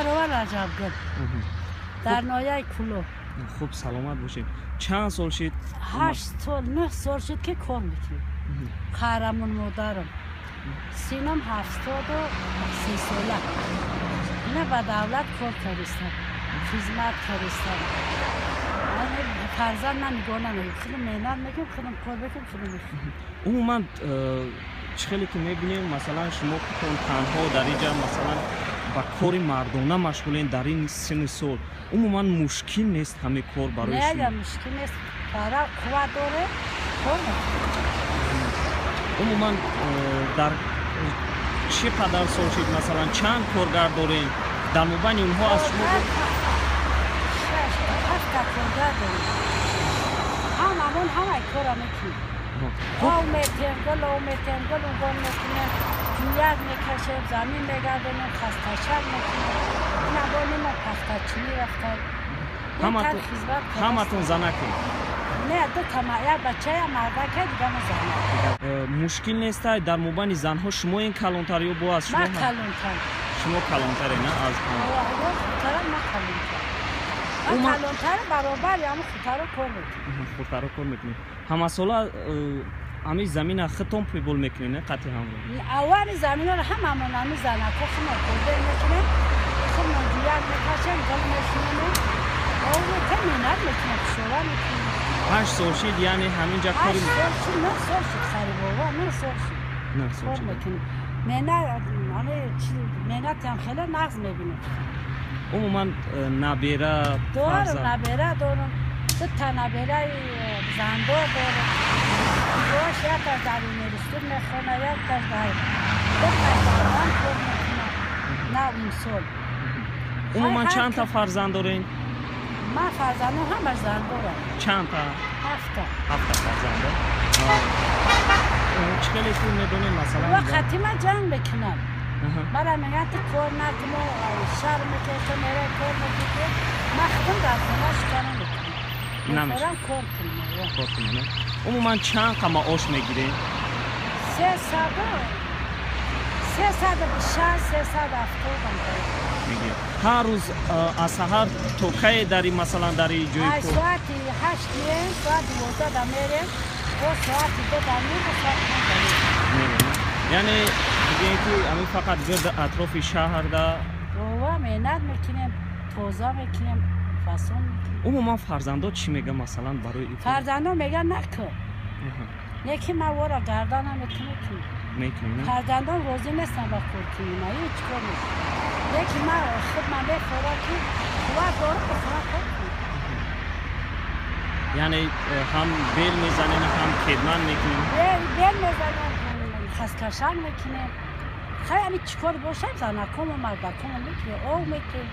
برابر رجبگل در نایه کلو. خوب سلامت باشید. چند سال شد؟ 8 سال 9 سال شد که کار میکنم. خواهرمون مادرم سینم 73 ساله. اینا به دولت کار کردستم، خدمت کردستم. فرزند من نگاه نمیکنم، خیلی مهنت میکنم، خیلی کار بکنم، خیلی میکنم. عموما چخیلی که میبینیم مثلا شما کتون تنها در اینجا مثلا با کار مردانه مشغولین در این سن سال، عموما مشکل نیست همه کار برای شما؟ نه مشکل نیست، کارا قوت داره، کار میکنم. عموما در چقدر سال شد مثلا چند کارگر دارین؟ در مبین اونها از شما هفت کارگر داریم. همون همه کارا میکنیم. آو میتنگل اون میکنیم، جویت میکشیم، زمین میگردونیم، خستشر میکنیم. این ابانی ما پختچینی رفتن. همتون زنکیم؟ نه دو تمایه بچه مردکه دیگه ما زنک. مشکل نیست در مبین زنها شما این کلانتری رو با از شما؟ ما کلانتر. شما کلانتری نه از ما کلانتر. ما کلانتر برابر یا ما خودتر کار میکنیم. خودتر کار میکنیم. همه سالا همی زمین خطم پیبول میکنین نه قطعی هم؟ اول زمین رو هممون همی زنک و خیلی کرده میکنیم. خیلی جویت میکشیم، گل میشونیم. او میتونیم میکنیم، شورا میکنیم. 8 سال شد یعنی همینجا کاری میکنیم؟ 8 سال شد، 9 سال شد خری بابا، 9 سال شد. کار میکنیم. مهنت هم خیلی نقض میبینیم. عموما نبیره دارم، نبیره دارم. 2 تا نبیره زندار دارم. دوش یک از در یونیورسیتی میخونه، یک از در 2 تا زندان کار میکنم. نه اون سال. عموما چند تا فرزند دارین؟ من فرزندم همه زندارم. چند تا؟ 7 تا. 7 تا فرزند چکلی که میدونین مثلا؟ وقتی من جنگ میکنم. برای میگن تو کار نکنم و شر میکشم میره کار میکنم. مخدوم در خونهش کار نمیکنم. میخورم کار کنم. کار کنم. عموما چند قمه آش میگیرین؟ 370 میگیرین. هر روز از سحر تو کی داری مثلا داری جوی کار؟ ساعت 8 میریم، ساعت 12 دا میریم و ساعت 2 دا میریم و ساعت 9 دا میریم. یعنی دیگه که همین فقط گرد اطراف شهر دا بابا مهنت میکنیم، توزا میکنیم، فصل میکنیم. عموما فرزندا چی میگه مثلا برای این؟ فرزندا میگن نکن. یکی ما ورا گردانم میکنیم. فرزندا روزی نیستن با کار کنیم، هیچ کار نیست. یکی ما خود من به خوراکی خواه داره که خواه کار کنیم. یعنی هم بیل میزنیم هم خدمت میکنیم؟ بیل میزنیم، خستکشان میکنیم. خیلی همی چیکار باشم زنکم و مردکم میکنیم، او میکنیم.